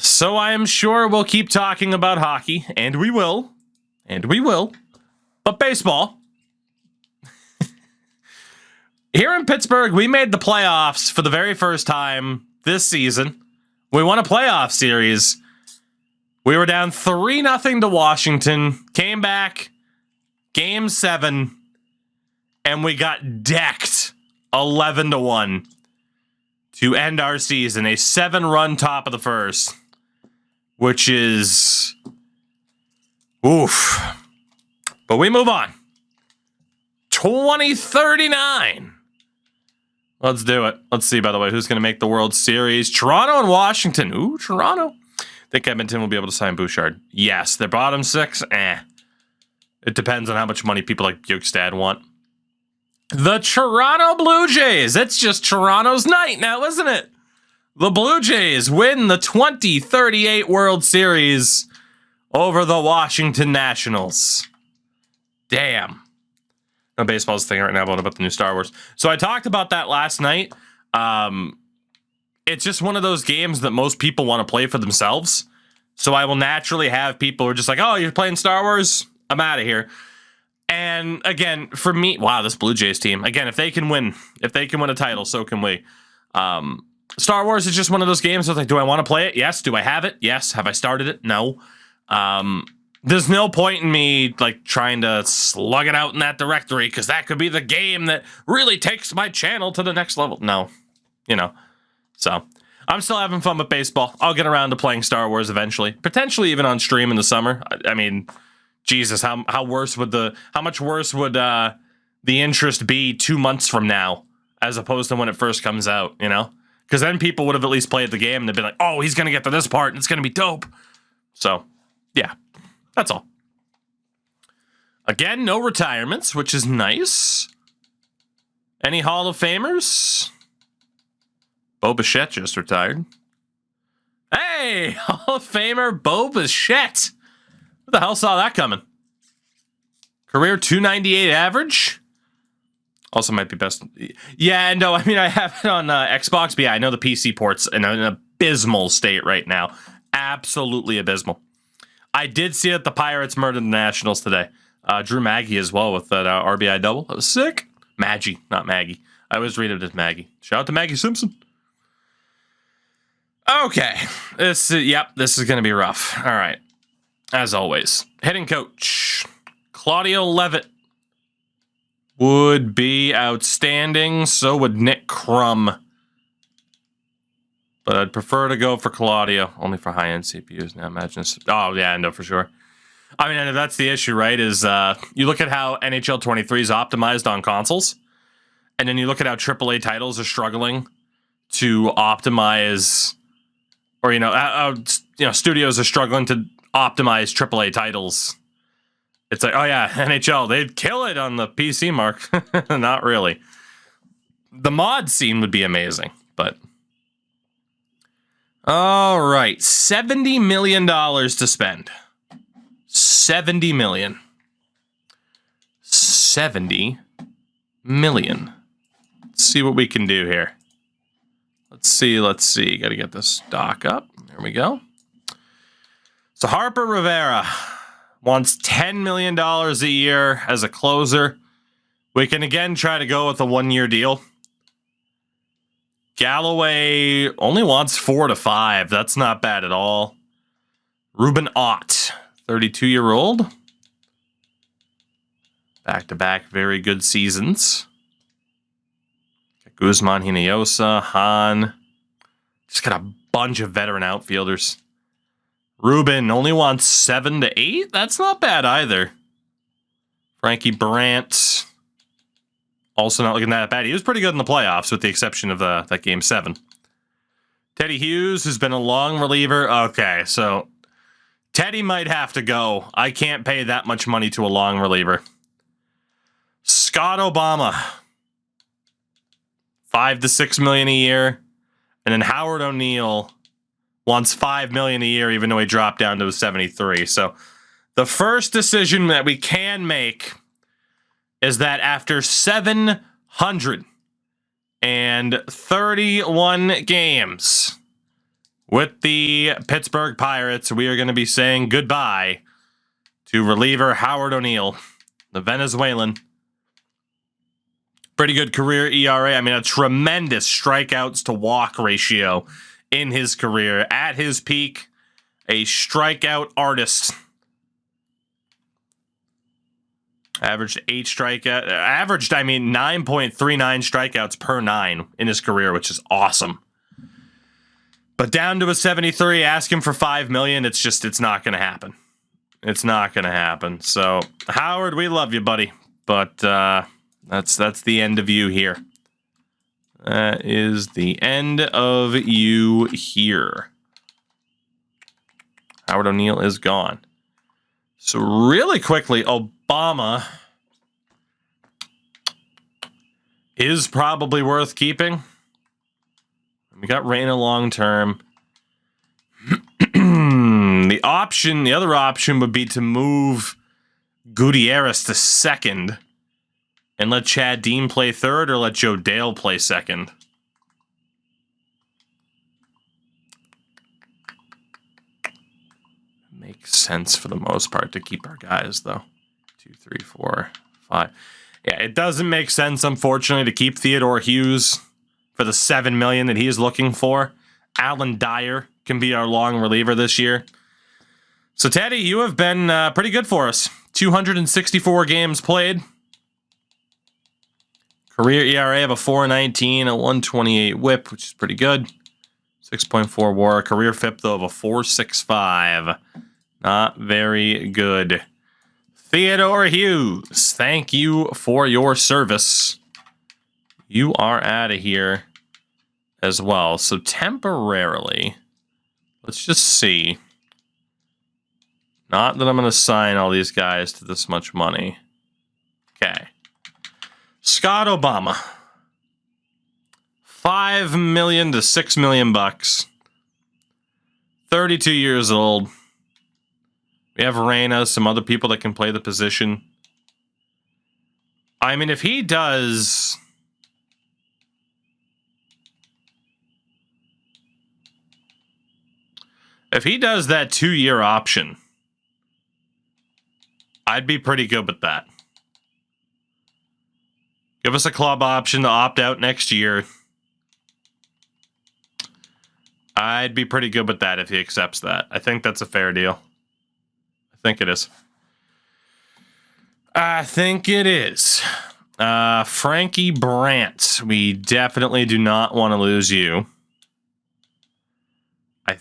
So I am sure we'll keep talking about hockey, and we will. But baseball. Here in Pittsburgh, we made the playoffs for the very first time this season. We won a playoff series. We were down 3-0 to Washington, came back, Game 7, and we got decked 11-1 to end our season. A 7-run top of the first, which is oof. But we move on. 2039. Let's do it. Let's see, by the way, who's going to make the World Series. Toronto and Washington. Ooh, Toronto. Think Edmonton will be able to sign Bouchard. Yes. Their bottom 6? It depends on how much money people like Bjorkstad want. The Toronto Blue Jays. It's just Toronto's night now, isn't it? The Blue Jays win the 2038 World Series over the Washington Nationals. Damn. No, baseball's thinking right now about the new Star Wars. So I talked about that last night. It's just one of those games that most people want to play for themselves. So I will naturally have people who are just like, oh, you're playing Star Wars? I'm out of here. And again, for me, wow, this Blue Jays team. Again, if they can win a title, so can we. Star Wars is just one of those games where it's like, do I want to play it? Yes. Do I have it? Yes. Have I started it? No. There's no point in me like trying to slug it out in that directory because that could be the game that really takes my channel to the next level. No, so I'm still having fun with baseball. I'll get around to playing Star Wars eventually, potentially even on stream in the summer. I mean, Jesus, how much worse would the interest be 2 months from now as opposed to when it first comes out, Because then people would have at least played the game and they'd be like, oh, he's going to get to this part and it's going to be dope. So, yeah. That's all. Again, no retirements, which is nice. Any Hall of Famers? Bo Bichette just retired. Hey, Hall of Famer Bo Bichette. Who the hell saw that coming? Career 298 average. Also might be best. Yeah, no, I mean, I have it on Xbox, but yeah, I know the PC port's in an abysmal state right now. Absolutely abysmal. I did see that the Pirates murdered the Nationals today. Drew Maggie as well with that RBI double. That was sick. Maggie, not Maggie. I always read it as Maggie. Shout out to Maggie Simpson. Okay. This is going to be rough. All right. As always, hitting coach. Claudio Levitt would be outstanding. So would Nick Crum. But I'd prefer to go for Claudio, only for high-end CPUs now. Imagine this. Oh, yeah, no, for sure. I mean, and that's the issue, right, is you look at how NHL 23 is optimized on consoles, and then you look at how AAA titles are struggling to optimize, or, studios are struggling to optimize AAA titles. It's like, oh, yeah, NHL, they'd kill it on the PC mark. Not really. The mod scene would be amazing, but... All right, $70 million to spend. $70 million. $70 million. Let's see what we can do here. Let's see. Got to get this doc up. There we go. So Harper Rivera wants $10 million a year as a closer. We can again try to go with a 1-year deal. Galloway only wants 4 to 5. That's not bad at all. Ruben Ott, 32-year-old. Back-to-back very good seasons. Guzman, Hinojosa, Hahn. Just got a bunch of veteran outfielders. Ruben only wants 7 to 8. That's not bad either. Frankie Brandt. Also not looking that bad. He was pretty good in the playoffs with the exception of that Game 7. Teddy Hughes has been a long reliever. Okay, so Teddy might have to go. I can't pay that much money to a long reliever. Scott Obama. 5 to 6 million a year. And then Howard O'Neill wants $5 million a year, even though he dropped down to 73. So the first decision that we can make is that after 731 games, with the Pittsburgh Pirates, we are going to be saying goodbye to reliever Howard O'Neill, the Venezuelan. Pretty good career ERA. I mean, a tremendous strikeouts to walk ratio in his career. At his peak, a strikeout artist. Averaged 9.39 strikeouts per 9 in his career, which is awesome. But down to a 73, ask him for $5 million. It's not going to happen. It's not going to happen. So, Howard, we love you, buddy. But that's the end of you here. That is the end of you here. Howard O'Neill is gone. So really quickly, Obama is probably worth keeping. We got Reyna long term. The other option would be to move Gutierrez to second and let Chad Dean play third, or let Joe Dale play second. Makes sense for the most part to keep our guys, though. 2, 3, 4, 5. Yeah, it doesn't make sense, unfortunately, to keep Theodore Hughes for the $7 million that he is looking for. Alan Dyer can be our long reliever this year. So, Teddy, you have been pretty good for us. 264 games played. Career ERA of a 4.19, a 128 whip, which is pretty good. 6.4 WAR. Career FIP, though, of a 4.65. Not very good. Theodore Hughes, thank you for your service. You are out of here as well. So temporarily, let's just see. Not that I'm going to sign all these guys to this much money. Okay. Scott Obama. $5 million to $6 million bucks. 32 years old. We have Reyna, some other people that can play the position. I mean, if he does... If he does that 2-year option, I'd be pretty good with that. Give us a club option to opt out next year. I'd be pretty good with that if he accepts that. I think that's a fair deal. I think it is. Frankie Brandt. We definitely do not want to lose you. I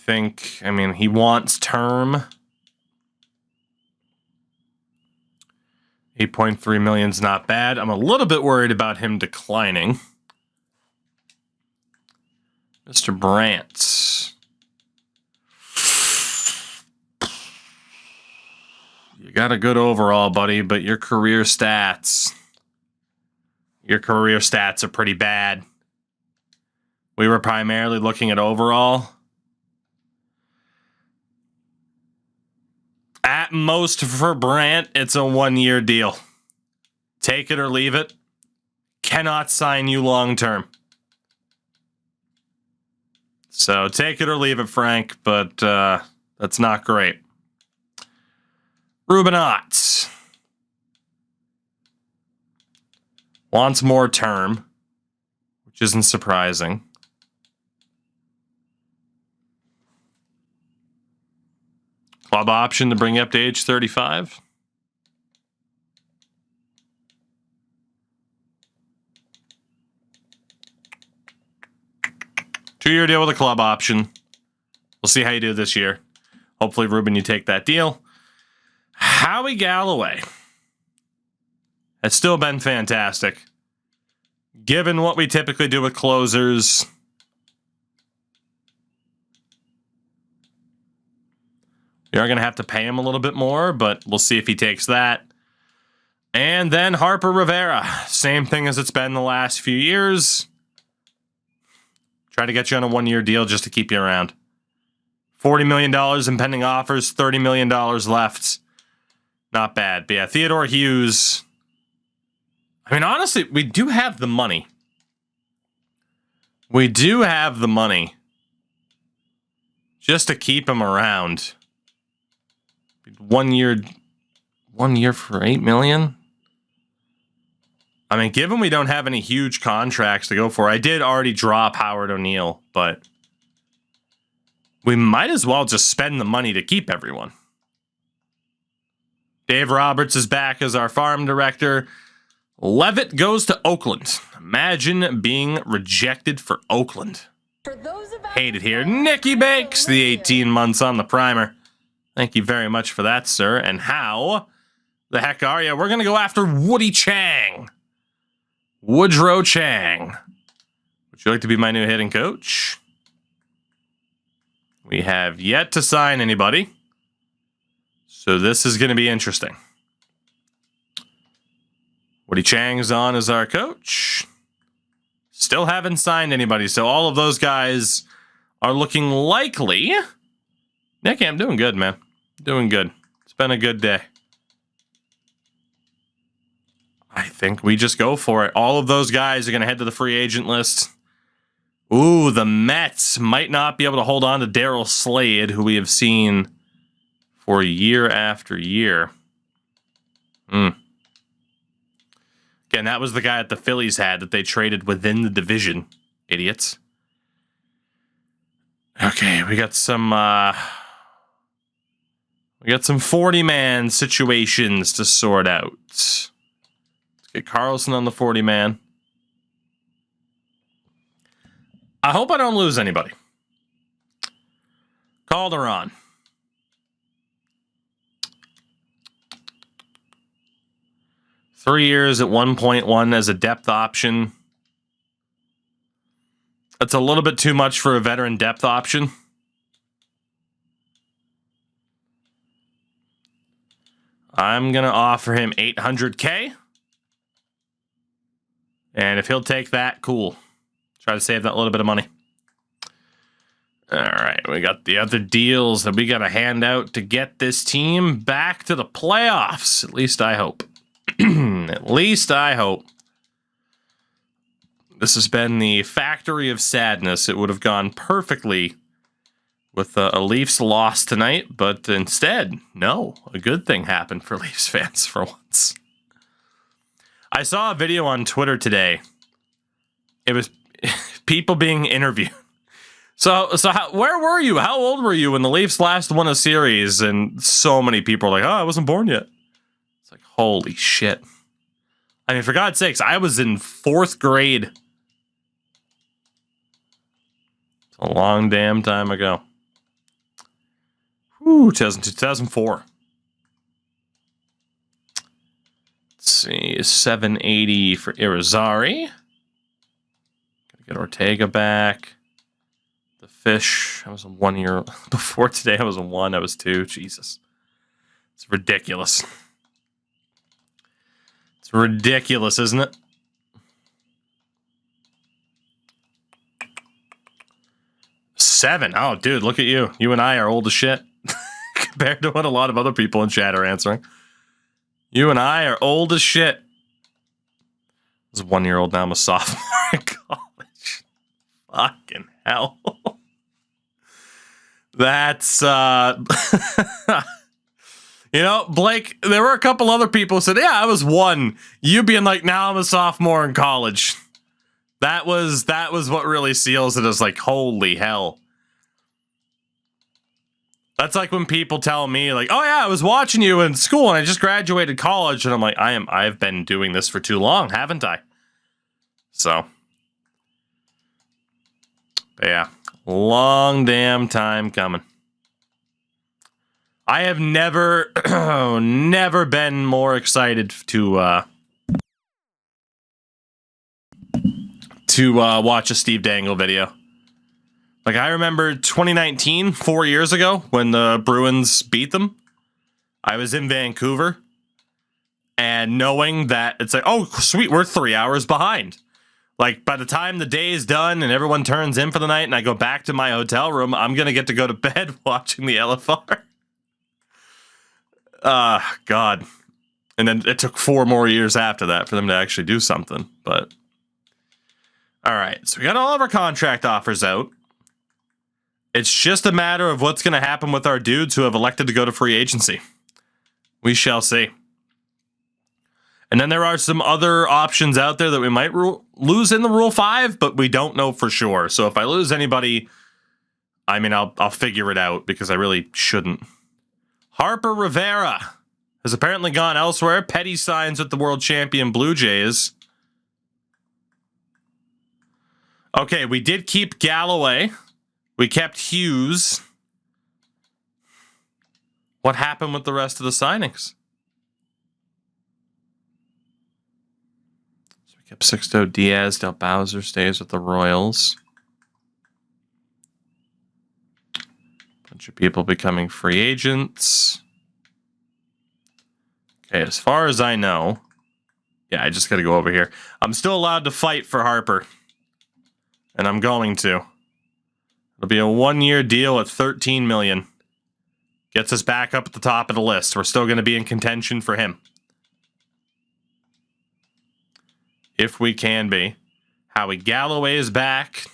mean, he wants term. 8.3 million's not bad. I'm a little bit worried about him declining. Mr. Brandt. You got a good overall, buddy, but your career stats are pretty bad. We were primarily looking at overall. At most for Brandt, it's a 1-year deal. Take it or leave it. Cannot sign you long term. So take it or leave it, Frank, but that's not great. Ruben Ott wants more term, which isn't surprising. Club option to bring you up to age 35. Two-year deal with a club option. We'll see how you do this year. Hopefully, Ruben, you take that deal. Howie Galloway has still been fantastic. Given what we typically do with closers, we are going to have to pay him a little bit more, but we'll see if he takes that. And then Harper Rivera. Same thing as it's been the last few years. Try to get you on a 1-year deal just to keep you around. $40 million in pending offers, $30 million left. Not bad. But yeah, Theodore Hughes. I mean, honestly, we do have the money. We do have the money just to keep him around. 1 year for $8 million. I mean, given we don't have any huge contracts to go for, I did already drop Howard O'Neill, but we might as well just spend the money to keep everyone. Dave Roberts is back as our farm director. Levitt goes to Oakland. Imagine being rejected for Oakland. Hate it here. Nikki Bakes, the 18 months on the primer. Thank you very much for that, sir. And how the heck are you? We're going to go after Woody Chang. Woodrow Chang. Would you like to be my new hitting coach? We have yet to sign anybody. So this is going to be interesting. Woody Chang's on as our coach. Still haven't signed anybody. So all of those guys are looking likely. Nick, I'm doing good, man. Doing good. It's been a good day. I think we just go for it. All of those guys are going to head to the free agent list. Ooh, the Mets might not be able to hold on to Darryl Slade, who we have seen for year after year. Again, that was the guy that the Phillies had that they traded within the division. Idiots. Okay, we got some 40-man situations to sort out. Let's get Carlson on the 40-man. I hope I don't lose anybody. Calderon. Three years at 1.1 as a depth option. That's a little bit too much for a veteran depth option. I'm going to offer him $800K. And if he'll take that, cool. Try to save that little bit of money. All right, we got the other deals that we got to hand out to get this team back to the playoffs. At least I hope. At least I hope. This has been the factory of sadness. It would have gone perfectly with a Leafs loss tonight, but instead, no. A good thing happened for Leafs fans for once. I saw a video on Twitter today. It was people being interviewed. So where were you? How old were you when the Leafs last won a series? And so many people are like, oh, I wasn't born yet. It's like, holy shit. I mean, for God's sakes, I was in 4th grade. It's a long damn time ago. Whew, 2004. Let's see, 780 for Irizarry. Gotta get Ortega back. The Fish, I was a 1 year before today. I was a 1. I was 2. Jesus, it's ridiculous. It's ridiculous, isn't it? Seven. Oh, dude, look at you. You and I are old as shit compared to what a lot of other people in chat are answering. You and I are old as shit. I was a 1 year old, now I'm a sophomore in college. Fucking hell. That's, you know, Blake, there were a couple other people who said, yeah, I was 1. You being like, now I'm a sophomore in college. That was what really seals it as like, holy hell. That's like when people tell me like, oh yeah, I was watching you in school and I just graduated college. And I'm like, I've been doing this for too long, haven't I? So, but yeah, long damn time coming. I have never, never been more excited to watch a Steve Dangle video. Like, I remember 2019, 4 years ago, when the Bruins beat them. I was in Vancouver, and knowing that it's like, oh, sweet, we're 3 hours behind. Like, by the time the day is done and everyone turns in for the night and I go back to my hotel room, I'm going to get to go to bed watching the LFR. God. And then it took 4 more years after that for them to actually do something. But, all right, so we got all of our contract offers out. It's just a matter of what's going to happen with our dudes who have elected to go to free agency. We shall see. And then there are some other options out there that we might lose in the Rule 5, but we don't know for sure. So if I lose anybody, I mean, I'll figure it out because I really shouldn't. Harper Rivera has apparently gone elsewhere. Petty signs with the world champion Blue Jays. Okay, we did keep Galloway. We kept Hughes. What happened with the rest of the signings? So we kept Sixto Diaz. Del Bowser stays with the Royals. Bunch of people becoming free agents. Okay, as far as I know, yeah, I just got to go over here. I'm still allowed to fight for Harper, and I'm going to. It'll be a 1-year deal at $13 million. Gets us back up at the top of the list. We're still going to be in contention for him. If we can be. Howie Galloway is back.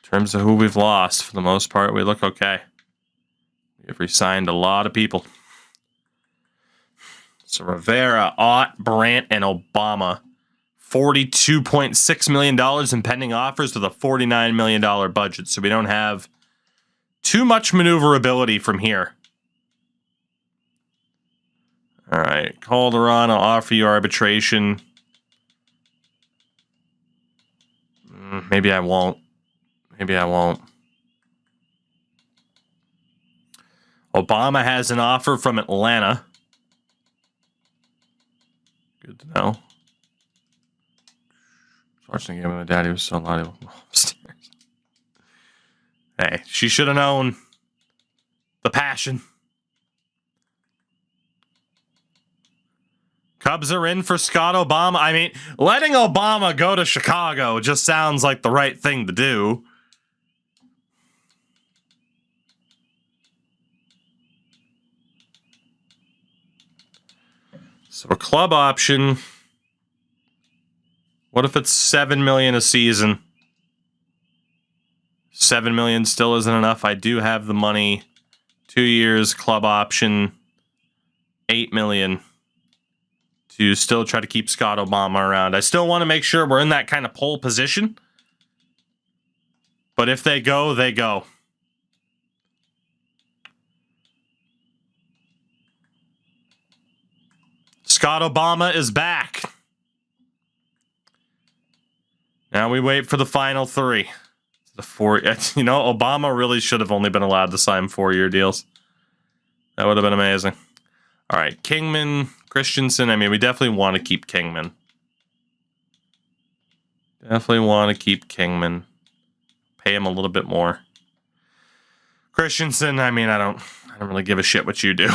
In terms of who we've lost, for the most part, we look okay. We've re-signed a lot of people. So Rivera, Ott, Brandt, and Obama. $42.6 million in pending offers with a $49 million budget. So we don't have too much maneuverability from here. All right, Calderon, I'll offer you arbitration. Maybe I won't. Maybe I won't. Obama has an offer from Atlanta. Good to know. Watching the game with my dad, he was so loud. Upstairs. Hey, she should have known the passion. Cubs are in for Scott Obama. I mean, letting Obama go to Chicago just sounds like the right thing to do. So a club option. What if it's $7 million a season? $7 million still isn't enough. I do have the money. 2 years, club option, $8 million to still try to keep Scott Obama around. I still want to make sure we're in that kind of pole position. But if they go, they go. Scott Obama is back. Now we wait for the final 3. The 4, you know, Obama really should have only been allowed to sign 4-year deals. That would have been amazing. All right, Kingman, Christensen. I mean, we definitely want to keep Kingman. Definitely want to keep Kingman. Pay him a little bit more. Christensen, I mean, I don't really give a shit what you do.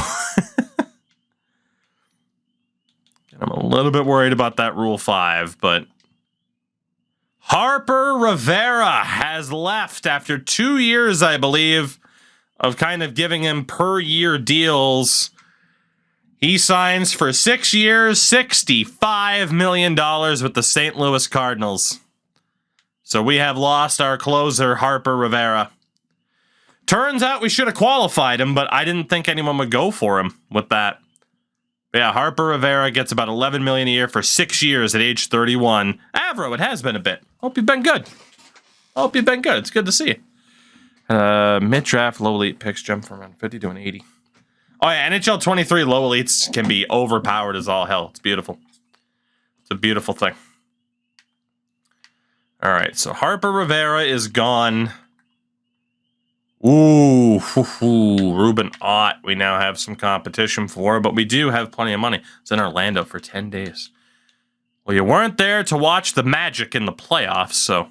I'm a little bit worried about that Rule 5, but Harper Rivera has left after 2 years, I believe, of kind of giving him per-year deals. He signs for 6 years, $65 million with the St. Louis Cardinals. So we have lost our closer, Harper Rivera. Turns out we should have qualified him, but I didn't think anyone would go for him with that. But yeah, Harper Rivera gets about $11 million a year for 6 years at age 31. Avro, it has been a bit. Hope you've been good. Hope you've been good. It's good to see you. Mid-draft low elite picks jump from around 50 to an 80. Oh yeah, NHL 23 low elites can be overpowered as all hell. It's beautiful. It's a beautiful thing. All right, so Harper Rivera is gone. Ooh, Ruben Ott, we now have some competition for, but we do have plenty of money. It's in Orlando for 10 days. Well, you weren't there to watch the Magic in the playoffs, so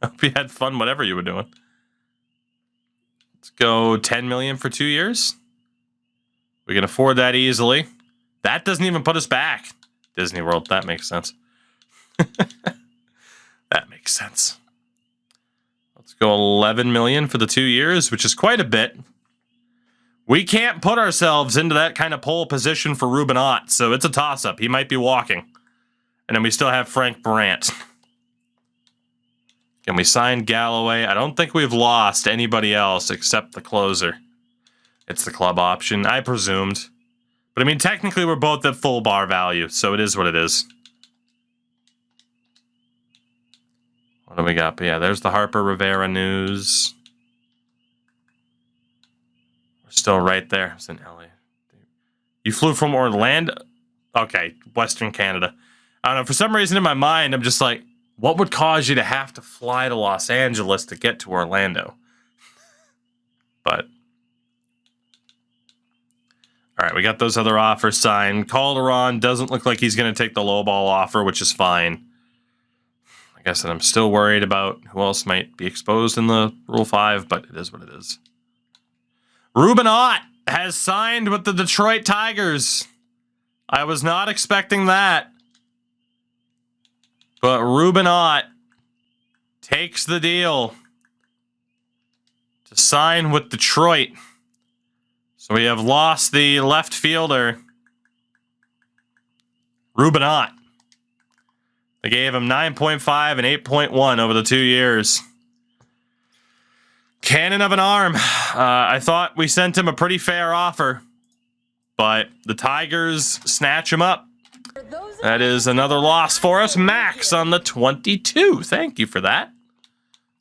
hope you had fun whatever you were doing. Let's go 10 million for 2 years. We can afford that easily. That doesn't even put us back. Disney World, that makes sense. That makes sense. Let's go 11 million for the 2 years, which is quite a bit. We can't put ourselves into that kind of pole position for Ruben Ott, so it's a toss-up. He might be walking. And then we still have Frank Brandt. Can we sign Galloway? I don't think we've lost anybody else except the closer. It's the club option. I presumed. But I mean, technically we're both at full bar value, so it is what it is. What do we got? But yeah, there's the Harper Rivera news. We're still right there. It's in LA. You flew from Orlando? Okay, Western Canada. I don't know. For some reason in my mind, I'm just like, what would cause you to have to fly to Los Angeles to get to Orlando? But all right, we got those other offers signed. Calderon doesn't look like he's going to take the lowball offer, which is fine. Like I said, I'm still worried about who else might be exposed in the Rule 5, but it is what it is. Ruben Ott has signed with the Detroit Tigers. I was not expecting that. But Ruben Ott takes the deal to sign with Detroit. So we have lost the left fielder, Ruben Ott. They gave him 9.5 and 8.1 over the 2 years. Cannon of an arm. I thought we sent him a pretty fair offer, but the Tigers snatch him up. That is another loss for us. Max on the 22. Thank you for that.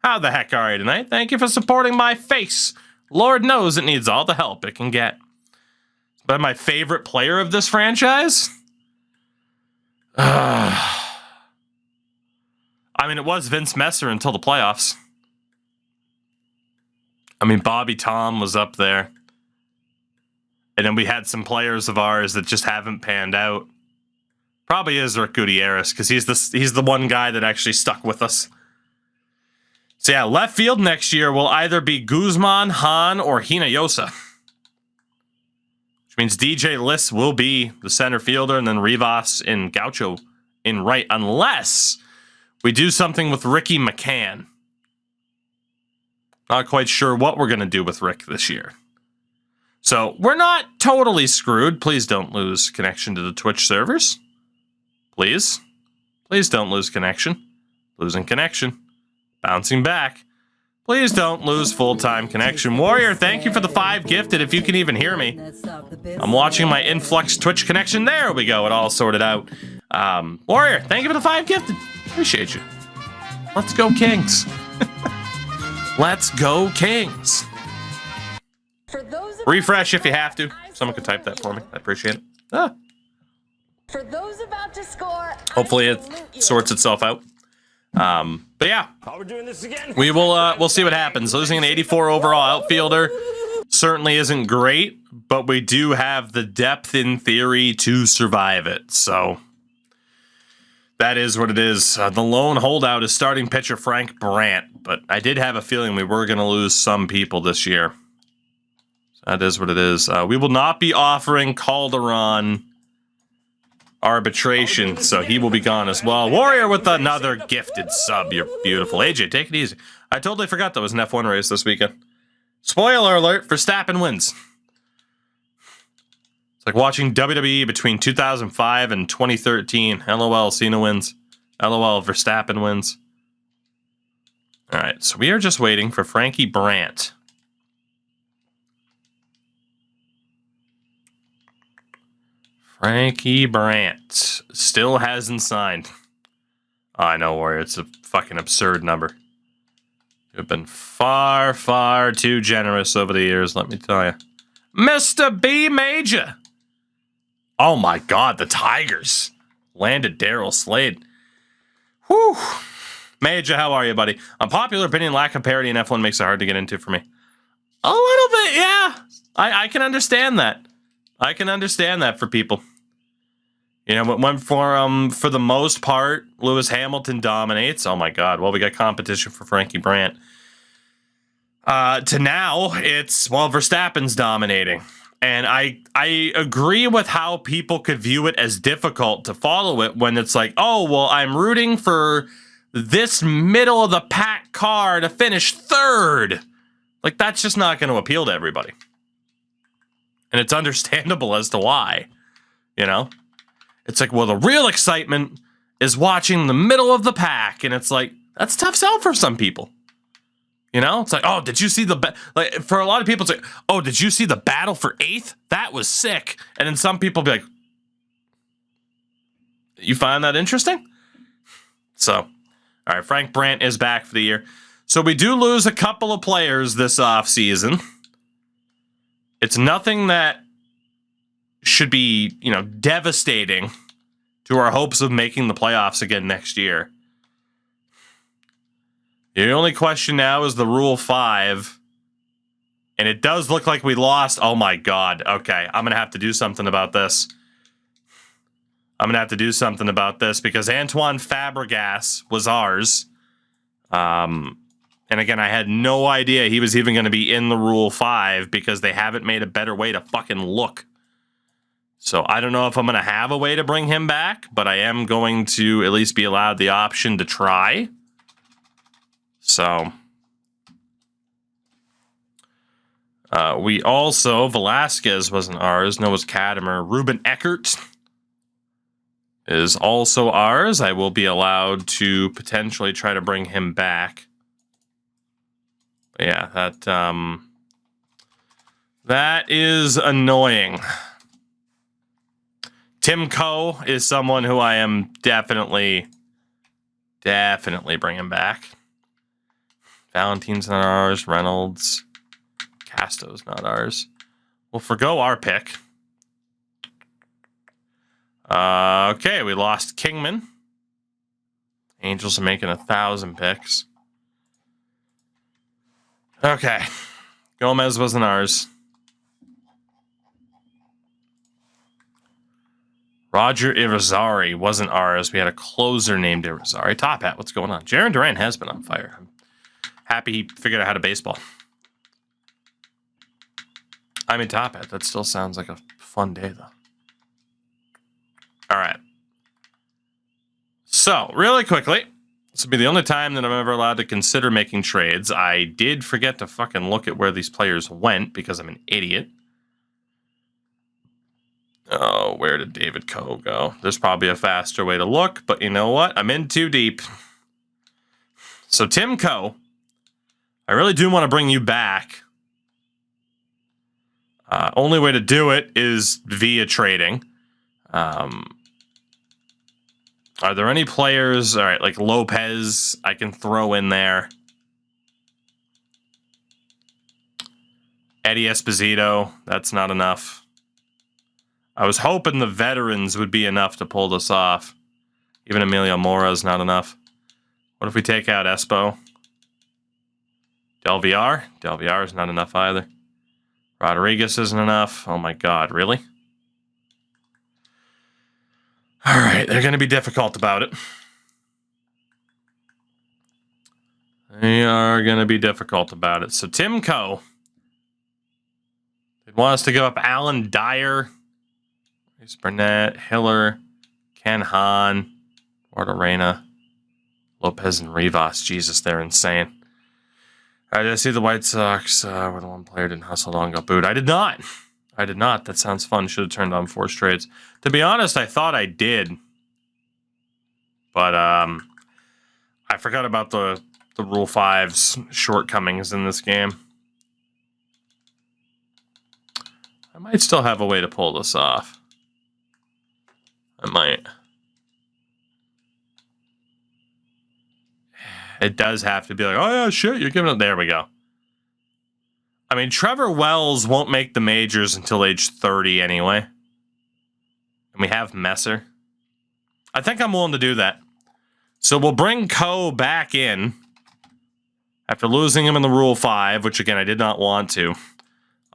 How the heck are you tonight? Thank you for supporting my face. Lord knows it needs all the help it can get. But my favorite player of this franchise? I mean, it was Vince Messer until the playoffs. I mean, Bobby Tom was up there. And then we had some players of ours that just haven't panned out. Probably is Rick Gutierrez, because he's the one guy that actually stuck with us. So yeah, left field next year will either be Guzman, Hahn, or Hinojosa. Which means DJ Liss will be the center fielder, and then Rivas and Gaucho in right, unless we do something with Ricky McCann. Not quite sure what we're going to do with Rick this year. So we're not totally screwed. Please don't lose connection to the Twitch servers. Please. Please don't lose connection. Losing connection. Bouncing back. Please don't lose full-time connection. Warrior, thank you for the 5 gifted, if you can even hear me. I'm watching my Influx Twitch connection. There we go. It all sorted out. Warrior, thank you for the 5 gifted. Appreciate you. Let's go Kings. Let's go Kings. Refresh if you have to. Someone could type that for me. I appreciate it. For those about to score, hopefully it sorts itself out. But yeah, we're doing this again. We will we'll see what happens. Losing an 84 overall outfielder certainly isn't great, but we do have the depth in theory to survive it. So that is what it is. The lone holdout is starting pitcher Frank Brandt, but I did have a feeling we were going to lose some people this year. So that is what it is. We will not be offering Calderon arbitration, so he will be gone as well. Warrior with another gifted sub. You're beautiful. AJ, take it easy. I totally forgot there was an F1 race this weekend. Spoiler alert, Verstappen wins. It's like watching WWE between 2005 and 2013. LOL, Cena wins. LOL, Verstappen wins. All right, so we are just waiting for Frankie Brandt. Frankie Brandt still hasn't signed. Oh, I know, Warrior. It's a fucking absurd number. You've been far, far too generous over the years, let me tell you. Mr. B Major. Oh my God, the Tigers landed Daryl Slade. Whew. Major, how are you, buddy? Unpopular opinion, lack of parity in F1 makes it hard to get into for me. A little bit, yeah. I can understand that. I can understand that for people. You know, it went for the most part, Lewis Hamilton dominates. Oh my God. Well, we got competition for Frankie Brandt. To now, it's, well, Verstappen's dominating. And I agree with how people could view it as difficult to follow it when it's like, oh, well, I'm rooting for this middle of the pack car to finish third. Like, that's just not going to appeal to everybody. And it's understandable as to why, you know? It's like, well, the real excitement is watching the middle of the pack, and it's like, that's a tough sell for some people. You know, it's like, oh, did you see like for a lot of people, it's like, oh, did you see the battle for 8th? That was sick. And then some people be like, you find that interesting? So, all right, Frank Brandt is back for the year. So we do lose a couple of players this offseason. It's nothing that should be, you know, devastating to our hopes of making the playoffs again next year. The only question now is the Rule 5. And it does look like we lost. Oh, my God. Okay, I'm going to have to do something about this. Because Antoine Fabregas was ours. And again, I had no idea he was even going to be in the Rule 5 because they haven't made a better way to fucking look. So I don't know if I'm going to have a way to bring him back, but I am going to at least be allowed the option to try. So we also, Velasquez wasn't ours. Noah's Katimer. Ruben Eckert is also ours. I will be allowed to potentially try to bring him back. But yeah, that is annoying. Tim Coe is someone who I am definitely bringing back. Valentine's not ours. Reynolds. Casto's not ours. We'll forgo our pick. Okay, we lost Kingman. Angels are making 1,000 picks. Okay. Gomez wasn't ours. Roger Irizarry wasn't ours. We had a closer named Irizarry. Top Hat, what's going on? Jarren Duran has been on fire. I'm happy he figured out how to baseball. I mean, Top Hat, that still sounds like a fun day, though. All right. So, really quickly, this will be the only time that I'm ever allowed to consider making trades. I did forget to fucking look at where these players went because I'm an idiot. Oh, where did David Coe go? There's probably a faster way to look, but you know what? I'm in too deep. So, Tim Coe, I really do want to bring you back. Only way to do it is via trading. Are there any players, all right, like Lopez, I can throw in there. Eddie Esposito, that's not enough. I was hoping the veterans would be enough to pull this off. Even Emilio Mora is not enough. What if we take out Espo? Del Villar? Del Villar is not enough either. Rodriguez isn't enough. Oh my God, really? All right, they're going to be difficult about it. They are going to be difficult about it. So Tim Coe. They want us to give up Alan Dyer, Reese Burnett, Hiller, Ken Hahn, Arena, Lopez, and Rivas. Jesus, they're insane. Did I see the White Sox where the one player didn't hustle long got booed? I did not. That sounds fun. Should have turned on forced trades. To be honest, I thought I did. But I forgot about the Rule 5's shortcomings in this game. I might still have a way to pull this off. I might. It does have to be like, oh yeah, shit, you're giving it. There we go. I mean, Trevor Wells won't make the majors until age 30 anyway. And we have Messer. I think I'm willing to do that. So we'll bring Coe back in after losing him in the Rule 5, which again, I did not want to.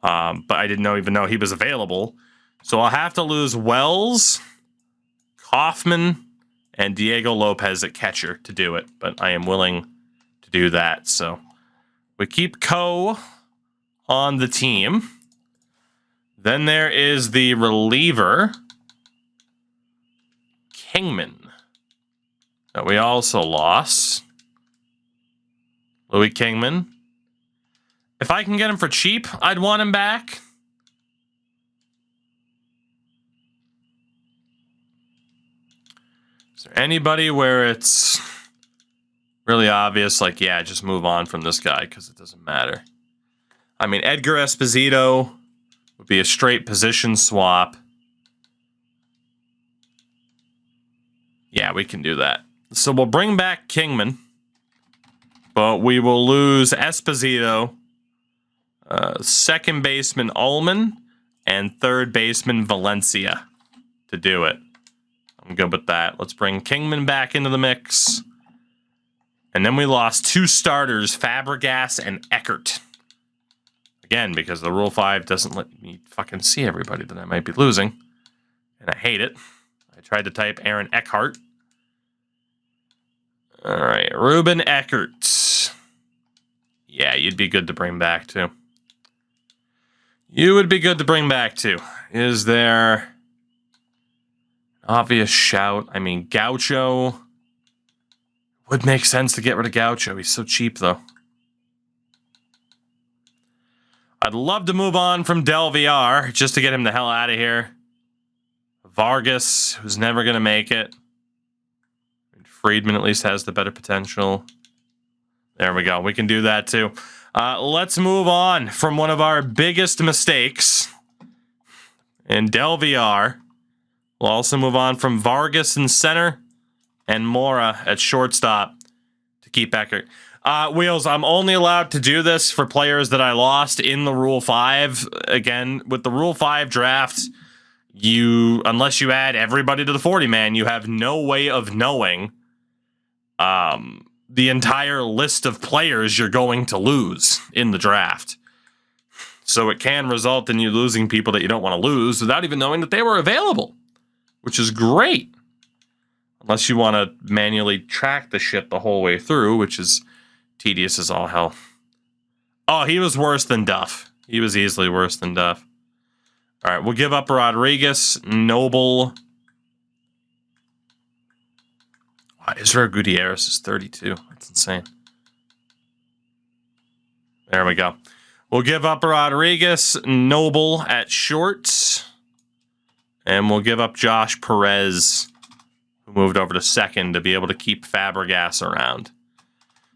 But I didn't even know he was available. So I'll have to lose Wells, Kaufman, and Diego Lopez at catcher to do it. But I am willing to do that. So we keep Coe on the team. Then there is the reliever, Kingman, that we also lost. Louis Kingman. If I can get him for cheap, I'd want him back. Is there Anybody where it's really obvious, like, yeah, just move on from this guy because it doesn't matter. I mean, Edgar Esposito would be a straight position swap. Yeah, we can do that. So we'll bring back Kingman, but we will lose Esposito, second baseman Ullman, and third baseman Valencia to do it. I'm good with that. Let's bring Kingman back into the mix. And then we lost 2 starters, Fabregas and Eckert. Again, because the Rule 5 doesn't let me fucking see everybody that I might be losing. And I hate it. I tried to type Aaron Eckhart. All right, Ruben Eckert. Yeah, you'd be good to bring back, too. You would be good to bring back, too. Is there an obvious shout? I mean, Gaucho would make sense to get rid of Gaucho. He's so cheap, though. I'd love to move on from Del VR just to get him the hell out of here. Vargas, who's never going to make it. Friedman at least has the better potential. There we go. We can do that too. Let's move on from one of our biggest mistakes in Del VR. We'll also move on from Vargas in center and Mora at shortstop to keep Eckert. Wheels, I'm only allowed to do this for players that I lost in the Rule 5. Again, with the Rule 5 draft, unless you add everybody to the 40-man, you have no way of knowing the entire list of players you're going to lose in the draft. So it can result in you losing people that you don't want to lose without even knowing that they were available, which is great. Unless you want to manually track the shit the whole way through, which is tedious as all hell. Oh, he was worse than Duff. He was easily worse than Duff. All right, we'll give up Rodriguez, Noble. Wow, Israel Gutierrez is 32. That's insane. There we go. We'll give up Rodriguez, Noble at short. And we'll give up Josh Perez, who moved over to second, to be able to keep Fabregas around.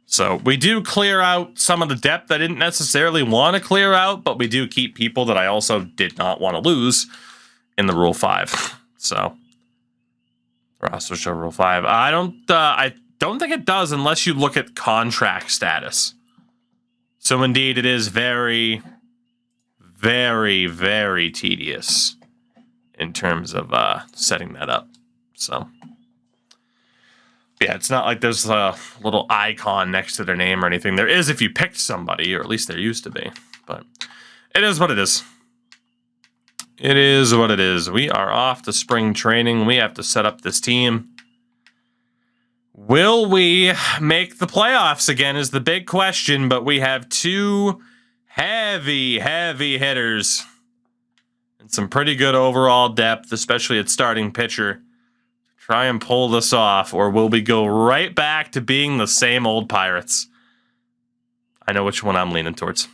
So we do clear out some of the depth I didn't necessarily want to clear out, but we do keep people that I also did not want to lose in the Rule 5. So roster show Rule 5. I don't think it does unless you look at contract status. So indeed, it is very, very, very tedious in terms of setting that up. So yeah, it's not like there's a little icon next to their name or anything. There is if you picked somebody, or at least there used to be. But it is what it is. It is what it is. We are off to spring training. We have to set up this team. Will we make the playoffs again is the big question, but we have 2 heavy, heavy hitters and some pretty good overall depth, especially at starting pitcher. Try and pull this off, or will we go right back to being the same old Pirates? I know which one I'm leaning towards.